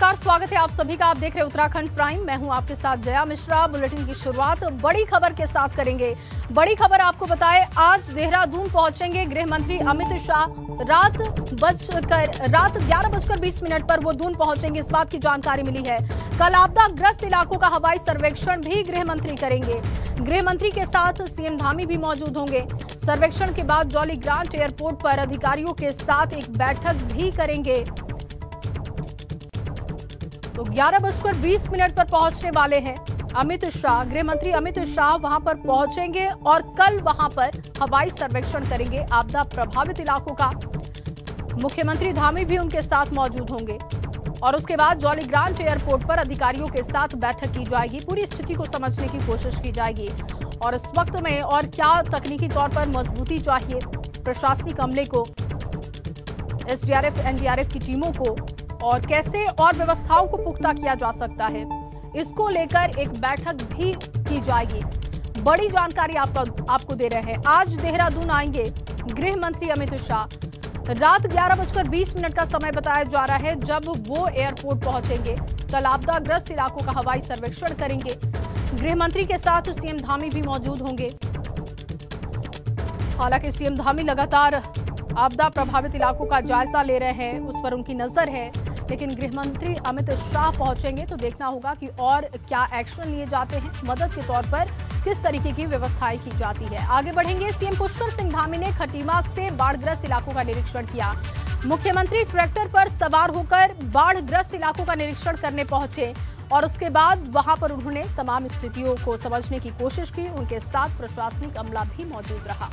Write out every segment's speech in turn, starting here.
नमस्कार, स्वागत है आप सभी का। आप देख रहे हैं उत्तराखंड प्राइम। मैं हूं आपके साथ जया मिश्रा। बुलेटिन की शुरुआत बड़ी खबर के साथ करेंगे। बड़ी खबर आपको बताएं, आज देहरादून पहुंचेंगे गृह मंत्री अमित शाह। रात 11:20 पर वो दून पहुंचेंगे, इस बात की जानकारी मिली है। कल आपदाग्रस्त इलाकों का हवाई सर्वेक्षण भी गृह मंत्री करेंगे। गृह मंत्री के साथ सीएम धामी भी मौजूद होंगे। सर्वेक्षण के बाद जौली ग्रांट एयरपोर्ट पर अधिकारियों के साथ एक बैठक भी करेंगे। तो 11:20 पर पहुंचने वाले हैं अमित शाह। गृह मंत्री अमित शाह वहां पर पहुंचेंगे और कल वहां पर हवाई सर्वेक्षण करेंगे आपदा प्रभावित इलाकों का। मुख्यमंत्री धामी भी उनके साथ मौजूद होंगे और उसके बाद जौली ग्रांट एयरपोर्ट पर अधिकारियों के साथ बैठक की जाएगी। पूरी स्थिति को समझने की कोशिश की जाएगी और इस वक्त में और क्या तकनीकी तौर पर मजबूती चाहिए प्रशासनिक अमले को, एसडीआरएफ एनडीआरएफ की टीमों को, और कैसे और व्यवस्थाओं को पुख्ता किया जा सकता है, इसको लेकर एक बैठक भी की जाएगी। बड़ी जानकारी आपको दे रहे हैं। आज देहरादून आएंगे गृह मंत्री अमित शाह। रात 11:20 का समय बताया जा रहा है जब वो एयरपोर्ट पहुंचेंगे। कल आपदाग्रस्त इलाकों का हवाई सर्वेक्षण करेंगे। गृह मंत्री के साथ सीएम धामी भी मौजूद होंगे। हालांकि सीएम धामी लगातार आपदा प्रभावित इलाकों का जायजा ले रहे हैं, उस पर उनकी नजर है, लेकिन गृह मंत्री अमित शाह पहुंचेंगे तो देखना होगा कि और क्या एक्शन लिए जाते हैं, मदद के तौर पर किस तरीके की व्यवस्थाएं की जाती है। आगे बढ़ेंगे। सीएम पुष्कर सिंह धामी ने खटीमा से बाढ़ग्रस्त इलाकों का निरीक्षण किया। मुख्यमंत्री ट्रैक्टर पर सवार होकर बाढ़ग्रस्त इलाकों का निरीक्षण करने पहुंचे और उसके बाद वहां पर उन्होंने तमाम स्थितियों को समझने की कोशिश की। उनके साथ प्रशासनिक अमला भी मौजूद रहा।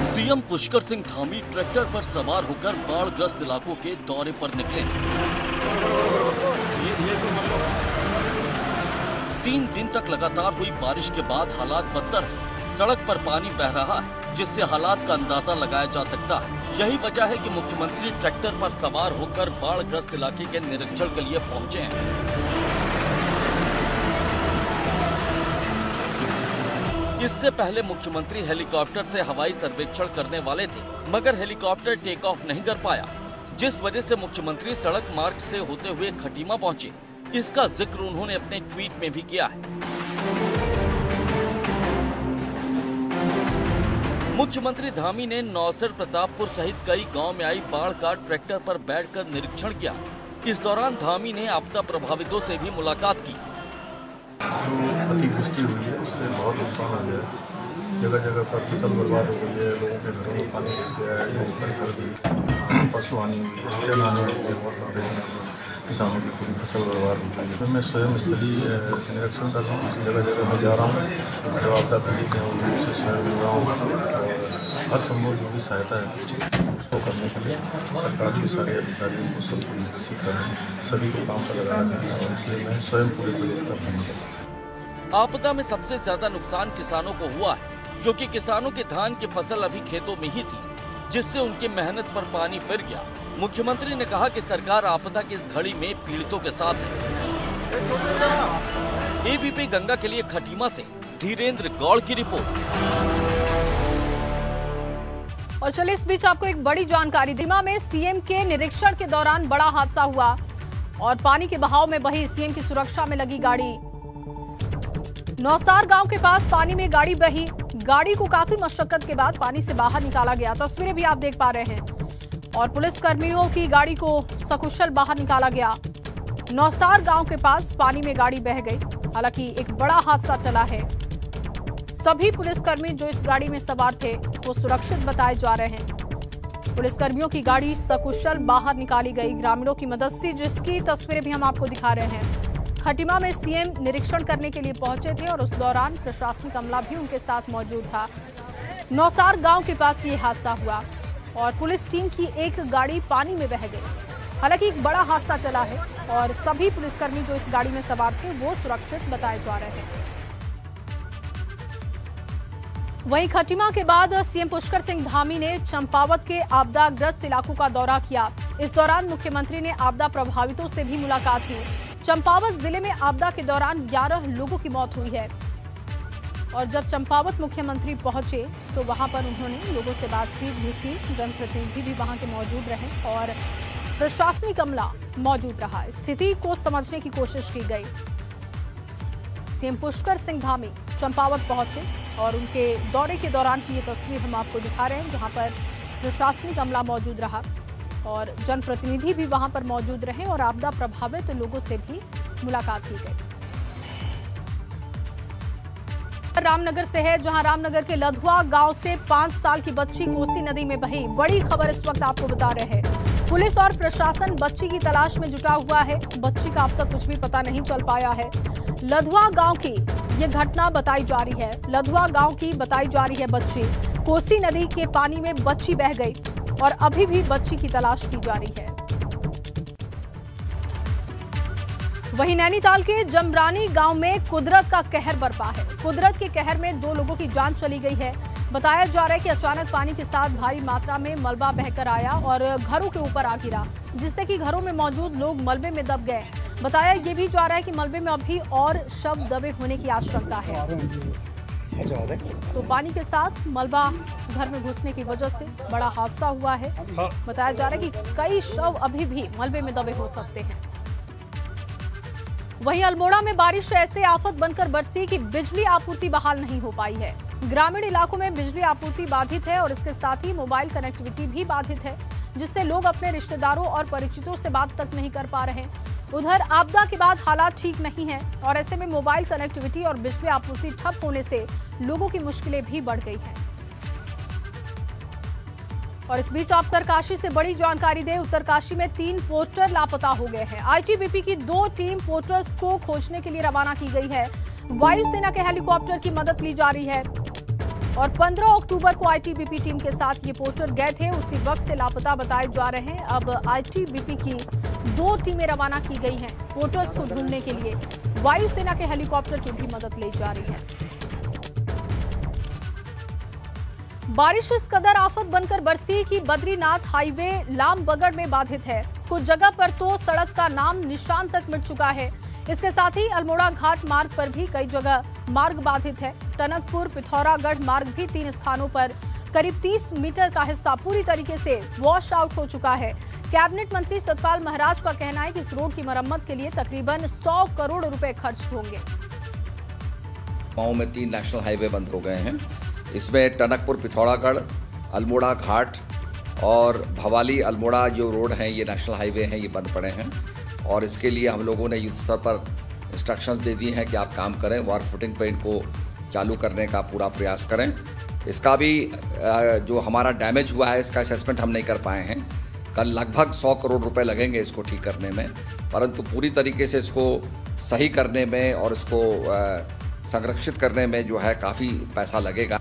सीएम पुष्कर सिंह धामी ट्रैक्टर पर सवार होकर बाढ़ग्रस्त इलाकों के दौरे पर निकले। 3 दिन तक लगातार हुई बारिश के बाद हालात बदतर है। सड़क पर पानी बह रहा है, जिससे हालात का अंदाजा लगाया जा सकता है। यही वजह है कि मुख्यमंत्री ट्रैक्टर पर सवार होकर बाढ़ग्रस्त इलाके के निरीक्षण के लिए पहुंचे हैं। इससे पहले मुख्यमंत्री हेलीकॉप्टर से हवाई सर्वेक्षण करने वाले थे, मगर हेलीकॉप्टर टेक ऑफ नहीं कर पाया, जिस वजह से मुख्यमंत्री सड़क मार्ग से होते हुए खटीमा पहुंचे। इसका जिक्र उन्होंने अपने ट्वीट में भी किया है। मुख्यमंत्री धामी ने नौसर प्रतापपुर सहित कई गांव में आई बाढ़ का ट्रैक्टर पर बैठकर निरीक्षण किया। इस दौरान धामी ने आपदा प्रभावितों से भी मुलाकात की। अतिवृष्टि हुई है, उससे बहुत नुकसान हो गया है। जगह जगह पर फसल बर्बाद हो गई है, लोगों के घरों में पानी घुस गया है, लोगों पर घर भी पशु हानि हुई है, जन हानि हुई है, बहुत बड़े किसानों की पूरी फसल बर्बाद हो गई है। मैं स्वयं स्थलीय निरीक्षण कर रहा हूँ, जगह जगह मैं जा रहा हूँ, जो आपदा पीड़ित हैं उनसे स्वयं मिल रहा हूँ और हर संभव जो भी सहायता है उसको करने के लिए सरकार के सारे अधिकारियों को सब विकसित करने, सभी को काम पर लगाया जाए और इसलिए मैं स्वयं पूरे प्रदेश का भ्रमण कर रहा हूँ। आपदा में सबसे ज्यादा नुकसान किसानों को हुआ है, क्योंकि किसानों के धान की फसल अभी खेतों में ही थी, जिससे उनकी मेहनत पर पानी फिर गया। मुख्यमंत्री ने कहा कि सरकार आपदा की इस घड़ी में पीड़ितों के साथ है। एबीपी गंगा के लिए खटीमा से धीरेन्द्र गौड़ की रिपोर्ट। और चलिए इस बीच आपको एक बड़ी जानकारी। खटीमा में सीएम के निरीक्षण के दौरान बड़ा हादसा हुआ और पानी के बहाव में बही सीएम की सुरक्षा में लगी गाड़ी। नौसार गांव के पास पानी में गाड़ी बही। गाड़ी को काफी मशक्कत के बाद पानी से बाहर निकाला गया। तस्वीरें भी आप देख पा रहे हैं और पुलिस कर्मियों की गाड़ी को सकुशल बाहर निकाला गया। नौसार गांव के पास पानी में गाड़ी बह गई। हालांकि एक बड़ा हादसा टला है। सभी पुलिसकर्मी जो इस गाड़ी में सवार थे वो सुरक्षित बताए जा रहे हैं। पुलिसकर्मियों की गाड़ी सकुशल बाहर निकाली गई ग्रामीणों की मदद से, जिसकी तस्वीरें भी हम आपको दिखा रहे हैं। खटीमा में सीएम निरीक्षण करने के लिए पहुंचे थे और उस दौरान प्रशासनिक अमला भी उनके साथ मौजूद था। नौसार गांव के पास ये हादसा हुआ और पुलिस टीम की एक गाड़ी पानी में बह गई। हालांकि एक बड़ा हादसा टला है और सभी पुलिसकर्मी जो इस गाड़ी में सवार थे वो सुरक्षित बताए जा रहे हैं। वहीं खटीमा के बाद सीएम पुष्कर सिंह धामी ने चंपावत के आपदाग्रस्त इलाकों का दौरा किया। इस दौरान मुख्यमंत्री ने आपदा प्रभावितों से भी मुलाकात की। चंपावत जिले में आपदा के दौरान 11 लोगों की मौत हुई है और जब चंपावत मुख्यमंत्री पहुंचे तो वहां पर उन्होंने लोगों से बातचीत भी की। जनप्रतिनिधि भी वहां के मौजूद रहे और प्रशासनिक अमला मौजूद रहा। स्थिति को समझने की कोशिश की गई। सीएम पुष्कर सिंह धामी चंपावत पहुंचे और उनके दौरे के दौरान की ये तस्वीर हम आपको दिखा रहे हैं, जहां पर प्रशासनिक अमला मौजूद रहा और जनप्रतिनिधि भी वहां पर मौजूद रहे और आपदा प्रभावित लोगों से भी मुलाकात की गई। रामनगर से है, जहां रामनगर के लधुआ गांव से 5 साल की बच्ची कोसी नदी में बही। बड़ी खबर इस वक्त आपको बता रहे हैं। पुलिस और प्रशासन बच्ची की तलाश में जुटा हुआ है। बच्ची का अब तक कुछ भी पता नहीं चल पाया है। लधुआ गांव की ये घटना बताई जा रही है। लधुआ गांव की बताई जा रही है बच्ची कोसी नदी के पानी में बच्ची बह गई और अभी भी बच्ची की तलाश की जा रही है। वहीं नैनीताल के जमरानी गांव में कुदरत का कहर बरपा है। कुदरत के कहर में 2 लोगों की जान चली गई है। बताया जा रहा है कि अचानक पानी के साथ भारी मात्रा में मलबा बहकर आया और घरों के ऊपर आ गिरा, जिससे कि घरों में मौजूद लोग मलबे में दब गए। बताया ये भी जा रहा है कि मलबे में अभी और शव दबे होने की आशंका है। तो पानी के साथ मलबा घर में घुसने की वजह से बड़ा हादसा हुआ है। बताया जा रहा है कि कई शव अभी भी मलबे में दबे हो सकते हैं। वहीं अल्मोड़ा में बारिश ऐसे आफत बनकर बरसी कि बिजली आपूर्ति बहाल नहीं हो पाई है। ग्रामीण इलाकों में बिजली आपूर्ति बाधित है और इसके साथ ही मोबाइल कनेक्टिविटी भी बाधित है, जिससे लोग अपने रिश्तेदारों और परिचितों से बात तक नहीं कर पा रहे हैं। उधर आपदा के बाद हालात ठीक नहीं है और ऐसे में मोबाइल कनेक्टिविटी और बिजली आपूर्ति ठप होने से लोगों की मुश्किलें भी बढ़ गई हैं। और इस बीच उत्तरकाशी से बड़ी जानकारी दे। उत्तरकाशी में 3 पोर्टर लापता हो गए हैं। आईटीबीपी की 2 टीम पोर्टर्स को खोजने के लिए रवाना की गई है। वायुसेना के हेलीकॉप्टर की मदद ली जा रही है और 15 अक्टूबर को आईटीबीपी टीम के साथ ये पोर्टर गए थे, उसी वक्त से लापता बताए जा रहे हैं। अब आईटीबीपी की 2 टीमें रवाना की गई हैं पोर्टर्स को ढूंढने के लिए। वायुसेना के हेलीकॉप्टर की भी मदद ली जा रही है। बारिश इस कदर आफत बनकर बरसी कि बद्रीनाथ हाईवे लामबगड़ में बाधित है। कुछ जगह पर तो सड़क का नाम निशान तक मिट चुका है। इसके साथ ही अल्मोड़ा घाट मार्ग पर भी कई जगह मार्ग बाधित है। टनकपुर पिथौरागढ़ मार्ग भी 3 स्थानों पर करीब 30 मीटर का हिस्सा पूरी तरीके से वॉश आउट हो चुका है। कैबिनेट मंत्री सतपाल महाराज का कहना है कि इस रोड की मरम्मत के लिए तकरीबन 100 करोड़ रुपए खर्च होंगे। गाँव में 3 नेशनल हाईवे बंद हो गए हैं। इसमें टनकपुर पिथौरागढ़, अल्मोड़ा घाट और भवाली अल्मोड़ा जो रोड हैं, ये नेशनल हाईवे हैं, ये बंद पड़े हैं और इसके लिए हम लोगों ने युद्ध स्तर पर इंस्ट्रक्शंस दे दी हैं कि आप काम करें, वार फुटिंग पे इनको चालू करने का पूरा प्रयास करें। इसका भी जो हमारा डैमेज हुआ है इसका असेसमेंट हम नहीं कर पाए हैं। कल लगभग 100 करोड़ रुपए लगेंगे इसको ठीक करने में, परंतु पूरी तरीके से इसको सही करने में और इसको संरक्षित करने में जो है काफ़ी पैसा लगेगा।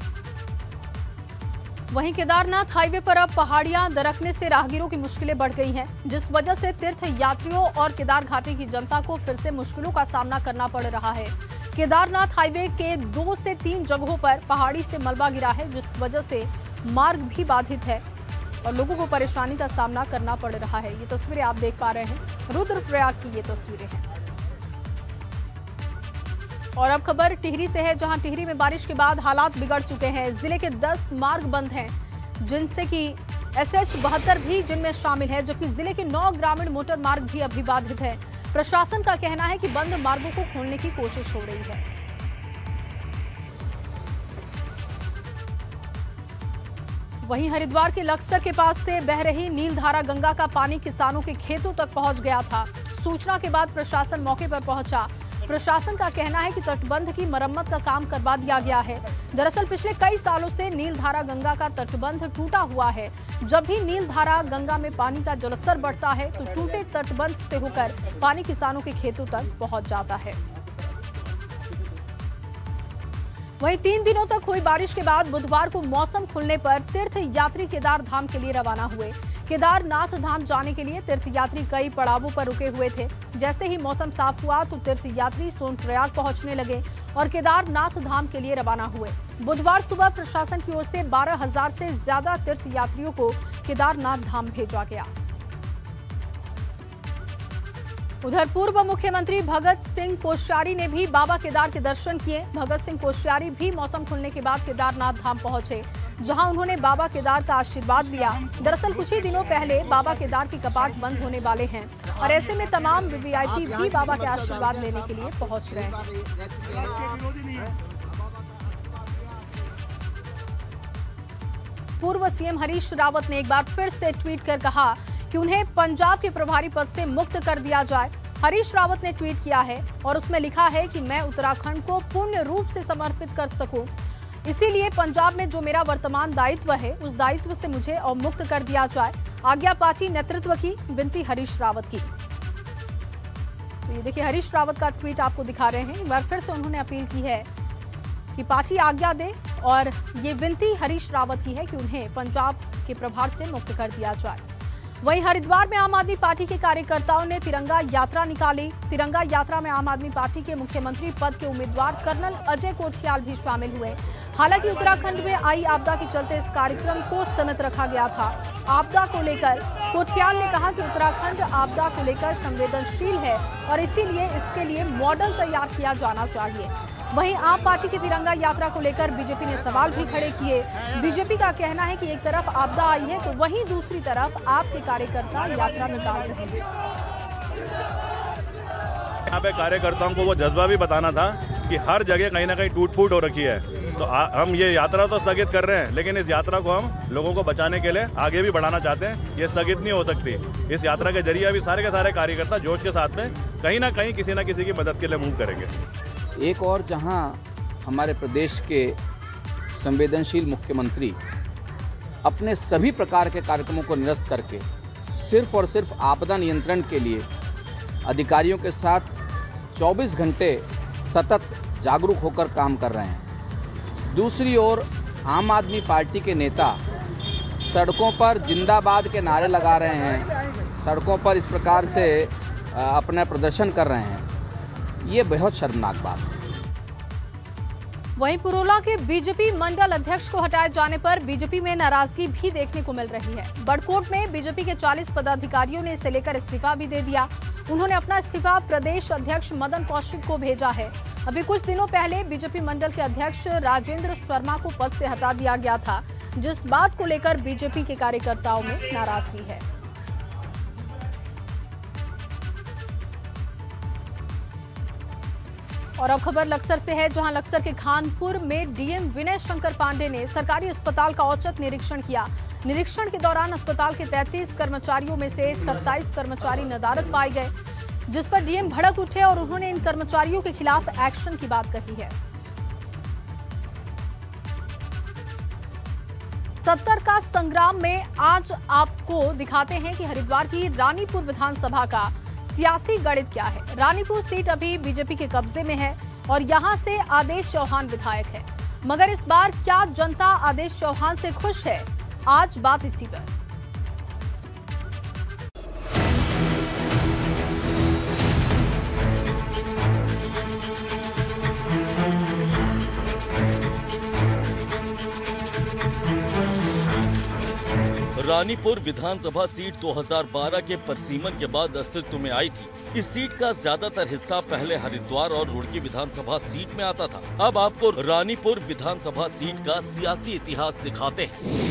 वहीं केदारनाथ हाईवे पर अब पहाड़ियां दरकने से राहगीरों की मुश्किलें बढ़ गई हैं, जिस वजह से तीर्थ यात्रियों और केदार घाटी की जनता को फिर से मुश्किलों का सामना करना पड़ रहा है। केदारनाथ हाईवे के 2 से 3 जगहों पर पहाड़ी से मलबा गिरा है, जिस वजह से मार्ग भी बाधित है और लोगों को परेशानी का सामना करना पड़ रहा है। ये तस्वीरें आप देख पा रहे हैं, रुद्रप्रयाग की ये तस्वीरें हैं। और अब खबर टिहरी से है, जहां टिहरी में बारिश के बाद हालात बिगड़ चुके हैं। जिले के 10 मार्ग बंद हैं, जिनसे कि SH 72 भी जिनमें शामिल है, जबकि जिले के 9 ग्रामीण मोटर मार्ग भी अभी बाधित है। प्रशासन का कहना है कि बंद मार्गों को खोलने की कोशिश हो रही है। वहीं हरिद्वार के लक्सर के पास से बह रही नीलधारा गंगा का पानी किसानों के खेतों तक पहुंच गया था। सूचना के बाद प्रशासन मौके पर पहुंचा। प्रशासन का कहना है कि तटबंध की मरम्मत का काम करवा दिया गया है। दरअसल पिछले कई सालों से नीलधारा गंगा का तटबंध टूटा हुआ है। जब भी नीलधारा गंगा में पानी का जलस्तर बढ़ता है तो टूटे तटबंध से होकर पानी किसानों के खेतों तक पहुंच जाता है। वहीं 3 दिनों तक हुई बारिश के बाद बुधवार को मौसम खुलने पर तीर्थ यात्री केदार धाम के लिए रवाना हुए। केदारनाथ धाम जाने के लिए तीर्थ यात्री कई पड़ावों पर रुके हुए थे। जैसे ही मौसम साफ हुआ तो तीर्थ यात्री सोनप्रयाग पहुंचने लगे और केदारनाथ धाम के लिए रवाना हुए। बुधवार सुबह प्रशासन की ओर से 12,000 से ज्यादा तीर्थ यात्रियों को केदारनाथ धाम भेजा गया। उधर पूर्व मुख्यमंत्री भगत सिंह कोश्यारी ने भी बाबा केदार के दर्शन किए। भगत सिंह कोश्यारी भी मौसम खुलने के बाद केदारनाथ धाम पहुंचे, जहां उन्होंने बाबा केदार का आशीर्वाद लिया। दरअसल कुछ ही दिनों पहले बाबा केदार के कपाट बंद होने वाले हैं और ऐसे में तमाम वीवीआईपी भी बाबा के आशीर्वाद लेने के लिए पहुंच रहे हैं। पूर्व सीएम हरीश रावत ने एक बार फिर से ट्वीट कर कहा कि उन्हें पंजाब के प्रभारी पद से मुक्त कर दिया जाए। हरीश रावत ने ट्वीट किया है और उसमें लिखा है कि मैं उत्तराखंड को पूर्ण रूप से समर्पित कर सकूं, इसीलिए पंजाब में जो मेरा वर्तमान दायित्व है उस दायित्व से मुझे अवमुक्त कर दिया जाए। आज्ञा पार्टी नेतृत्व की विनती हरीश रावत की। तो ये देखिए हरीश रावत का ट्वीट आपको दिखा रहे हैं। एक बार फिर से उन्होंने अपील की है कि पार्टी आज्ञा दे और ये विनती हरीश रावत की है कि उन्हें पंजाब के प्रभार से मुक्त कर दिया जाए। वहीं हरिद्वार में आम आदमी पार्टी के कार्यकर्ताओं ने तिरंगा यात्रा निकाली। तिरंगा यात्रा में आम आदमी पार्टी के मुख्यमंत्री पद के उम्मीदवार कर्नल अजय कोठियाल भी शामिल हुए। हालांकि उत्तराखंड में आई आपदा के चलते इस कार्यक्रम को सीमित रखा गया था। आपदा को लेकर कोठियाल ने कहा कि उत्तराखंड आपदा को लेकर संवेदनशील है और इसीलिए इसके लिए मॉडल तैयार किया जाना चाहिए। वहीं आप पार्टी की तिरंगा यात्रा को लेकर बीजेपी ने सवाल भी खड़े किए। बीजेपी का कहना है कि एक तरफ आपदा आई है तो वहीं दूसरी तरफ आपके कार्यकर्ता यात्रा निकाल रहे हैं। यहाँ पे कार्यकर्ताओं को वो जज्बा भी बताना था कि हर जगह कहीं ना कहीं टूट फूट हो रखी है, तो हम ये यात्रा तो स्थगित कर रहे हैं, लेकिन इस यात्रा को हम लोगों को बचाने के लिए आगे भी बढ़ाना चाहते हैं। ये स्थगित नहीं हो सकती। इस यात्रा के जरिए अभी सारे के सारे कार्यकर्ता जोश के साथ में कहीं ना कहीं किसी न किसी की मदद के लिए मूव करेंगे। एक और जहां हमारे प्रदेश के संवेदनशील मुख्यमंत्री अपने सभी प्रकार के कार्यक्रमों को निरस्त करके सिर्फ और सिर्फ आपदा नियंत्रण के लिए अधिकारियों के साथ 24 घंटे सतत जागरूक होकर काम कर रहे हैं, दूसरी ओर आम आदमी पार्टी के नेता सड़कों पर जिंदाबाद के नारे लगा रहे हैं, सड़कों पर इस प्रकार से अपना प्रदर्शन कर रहे हैं। ये बहुत शर्मनाक बात है। वहीं पुरोला के बीजेपी मंडल अध्यक्ष को हटाए जाने पर बीजेपी में नाराजगी भी देखने को मिल रही है। बड़कोट में बीजेपी के 40 पदाधिकारियों ने इसे लेकर इस्तीफा भी दे दिया। उन्होंने अपना इस्तीफा प्रदेश अध्यक्ष मदन कौशिक को भेजा है। अभी कुछ दिनों पहले बीजेपी मंडल के अध्यक्ष राजेंद्र शर्मा को पद से हटा दिया गया था, जिस बात को लेकर बीजेपी के कार्यकर्ताओं में नाराजगी है। और अब खबर लक्सर से है, जहां लक्सर के खानपुर में डीएम विनय शंकर पांडे ने सरकारी अस्पताल का औचक निरीक्षण किया। निरीक्षण के दौरान अस्पताल के 33 कर्मचारियों में से 27 कर्मचारी नदारद पाए गए, जिस पर डीएम भड़क उठे और उन्होंने इन कर्मचारियों के खिलाफ एक्शन की बात कही है। 70 का संग्राम में आज आपको दिखाते हैं कि हरिद्वार की रानीपुर विधानसभा का सियासी गणित क्या है। रानीपुर सीट अभी बीजेपी के कब्जे में है और यहां से आदेश चौहान विधायक है, मगर इस बार क्या जनता आदेश चौहान से खुश है? आज बात इसी पर। रानीपुर विधानसभा सीट 2012 के परिसीमन के बाद अस्तित्व में आई थी। इस सीट का ज्यादातर हिस्सा पहले हरिद्वार और रुड़की विधानसभा सीट में आता था। अब आपको रानीपुर विधानसभा सीट का सियासी इतिहास दिखाते हैं।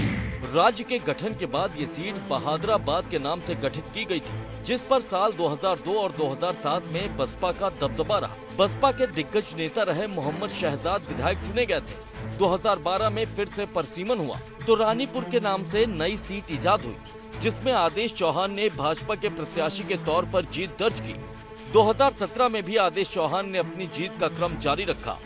राज्य के गठन के बाद ये सीट बहादुराबाद के नाम से गठित की गई थी, जिस पर साल 2002 और 2007 में बसपा का दबदबा रहा। बसपा के दिग्गज नेता रहे मोहम्मद शहजाद विधायक चुने गए थे। 2012 में फिर से परिसीमन हुआ तो रानीपुर के नाम से नई सीट इजाद हुई, जिसमें आदेश चौहान ने भाजपा के प्रत्याशी के तौर पर जीत दर्ज की। 2017 में भी आदेश चौहान ने अपनी जीत का क्रम जारी रखा।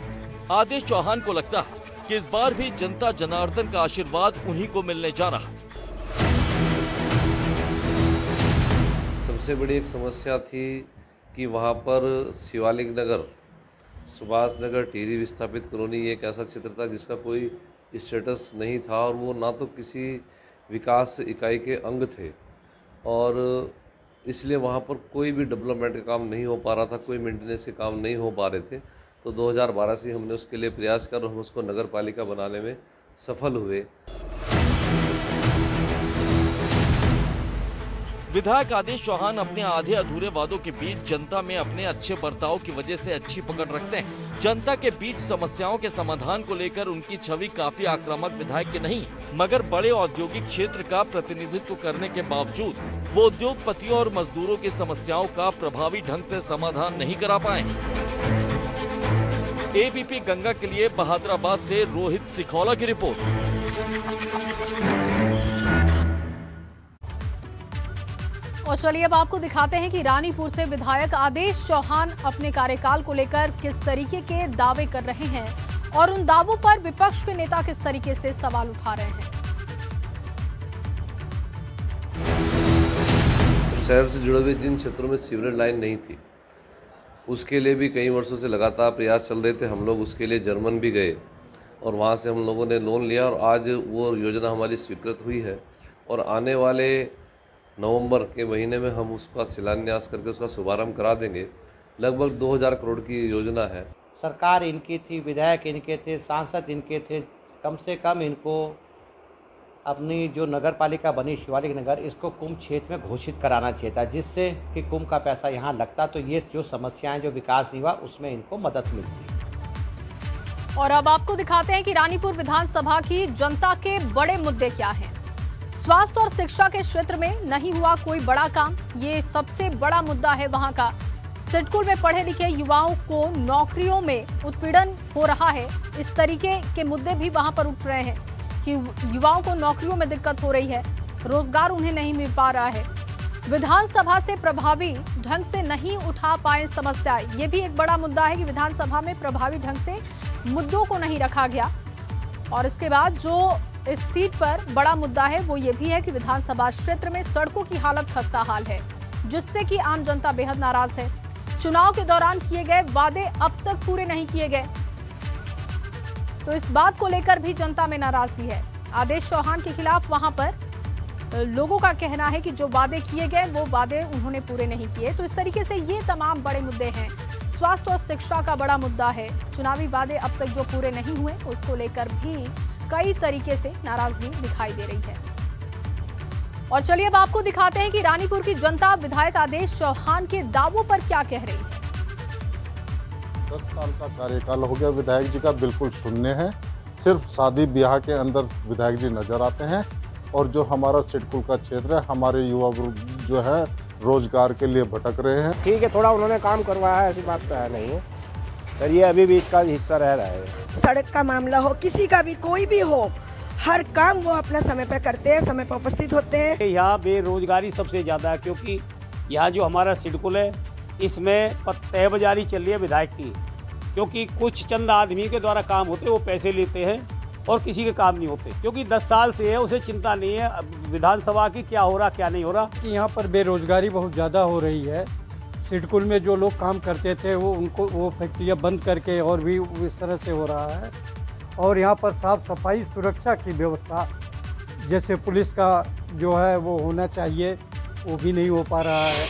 आदेश चौहान को लगता है कि इस बार भी जनता जनार्दन का आशीर्वाद उन्हीं को मिलने जा रहा है। सबसे बड़ी एक समस्या थी कि वहाँ पर शिवालिक नगर, सुभाष नगर, टिहरी विस्थापित कॉलोनी एक ऐसा क्षेत्र था जिसका कोई स्टेटस नहीं था और वो ना तो किसी विकास इकाई के अंग थे और इसलिए वहाँ पर कोई भी डेवलपमेंट का काम नहीं हो पा रहा था, कोई मेंटेनेंस के काम नहीं हो पा रहे थे। तो 2012 से हमने उसके लिए प्रयास कर हम उसको नगर पालिका बनाने में सफल हुए। विधायक आदेश चौहान अपने आधे अधूरे वादों के बीच जनता में अपने अच्छे बर्ताव की वजह से अच्छी पकड़ रखते हैं। जनता के बीच समस्याओं के समाधान को लेकर उनकी छवि काफी आक्रामक विधायक की नहीं, मगर बड़े औद्योगिक क्षेत्र का प्रतिनिधित्व करने के बावजूद वो उद्योगपतियों और मजदूरों की समस्याओं का प्रभावी ढंग से समाधान नहीं करा पाए। एबीपी गंगा के लिए बहादुराबाद से रोहित सिखौला की रिपोर्ट। और चलिए अब आपको दिखाते हैं कि रानीपुर से विधायक आदेश चौहान अपने कार्यकाल को लेकर किस तरीके के दावे कर रहे हैं और उन दावों पर विपक्ष के नेता किस तरीके से सवाल उठा रहे हैं। शहर से जुड़े हुए जिन क्षेत्रों में सीवरेज लाइन नहीं थी, उसके लिए भी कई वर्षों से लगातार प्रयास चल रहे थे। हम लोग उसके लिए जर्मन भी गए और वहाँ से हम लोगों ने लोन लिया और आज वो योजना हमारी स्वीकृत हुई है और आने वाले नवंबर के महीने में हम उसका शिलान्यास करके उसका शुभारंभ करा देंगे। लगभग 2000 करोड़ की योजना है। सरकार इनकी थी, विधायक इनके थे, सांसद इनके थे। कम से कम इनको अपनी जो नगर पालिका बनी शिवालिक नगर, इसको कुंभ क्षेत्र में घोषित कराना चाहिए था, जिससे कि कुंभ का पैसा यहाँ लगता तो ये जो समस्याएं जो विकास नहीं हुआ उसमें इनको मदद मिलती। और अब आपको दिखाते हैं कि रानीपुर विधानसभा की जनता के बड़े मुद्दे क्या हैं। स्वास्थ्य और शिक्षा के क्षेत्र में नहीं हुआ कोई बड़ा काम, ये सबसे बड़ा मुद्दा है वहां का। सिडकुल में पढ़े लिखे युवाओं को नौकरियों में उत्पीड़न हो रहा है, इस तरीके के मुद्दे भी वहां पर उठ रहे हैं कि युवाओं को नौकरियों में दिक्कत हो रही है, रोजगार उन्हें नहीं मिल पा रहा है। विधानसभा से प्रभावी ढंग से नहीं उठा पाए समस्या, ये भी एक बड़ा मुद्दा है कि विधानसभा में प्रभावी ढंग से मुद्दों को नहीं रखा गया। और इसके बाद जो इस सीट पर बड़ा मुद्दा है वो ये भी है कि विधानसभा क्षेत्र में सड़कों की हालत खस्ता हाल है, जिससे कि आम जनता बेहद नाराज है। चुनाव के दौरान किए गए वादे अब तक पूरे नहीं किए गए, तो इस बात को लेकर भी जनता में नाराजगी है। आदेश चौहान के खिलाफ वहां पर लोगों का कहना है कि जो वादे किए गए वो वादे उन्होंने पूरे नहीं किए। तो इस तरीके से ये तमाम बड़े मुद्दे हैं। स्वास्थ्य और शिक्षा का बड़ा मुद्दा है, चुनावी वादे अब तक जो पूरे नहीं हुए उसको लेकर भी कई तरीके से नाराजगी दिखाई दे रही है। और चलिए अब आपको दिखाते हैं कि रानीपुर की जनता विधायक आदेश चौहान के दावों पर क्या कह रही है। 10 साल का कार्यकाल हो गया विधायक जी का, बिल्कुल शून्य है। सिर्फ शादी ब्याह के अंदर विधायक जी नजर आते हैं और जो हमारा सिडकुल का क्षेत्र है, हमारे युवा जो है रोजगार के लिए भटक रहे हैं। ठीक है, थोड़ा उन्होंने काम करवाया है, ऐसी बात तो है नहीं है, पर ये अभी भी इसका हिस्सा रह रहा है। सड़क का मामला हो, किसी का भी कोई भी हो, हर काम वो अपना समय पर करते हैं, समय पर उपस्थित होते हैं। यहाँ बेरोजगारी सबसे ज़्यादा है, क्योंकि यहाँ जो हमारा सिडकुल है इसमें तय बाजारी चल रही है विधायक की, क्योंकि कुछ चंद आदमी के द्वारा काम होते हैं, वो पैसे लेते हैं और किसी के काम नहीं होते, क्योंकि 10 साल से है, उसे चिंता नहीं है विधानसभा की क्या हो रहा क्या नहीं हो रहा। कि यहाँ पर बेरोजगारी बहुत ज़्यादा हो रही है। सिडकुल में जो लोग काम करते थे वो फैक्ट्रियाँ बंद करके और भी इस तरह से हो रहा है। और यहाँ पर साफ सफाई सुरक्षा की व्यवस्था जैसे पुलिस का जो है वो होना चाहिए, वो भी नहीं हो पा रहा है।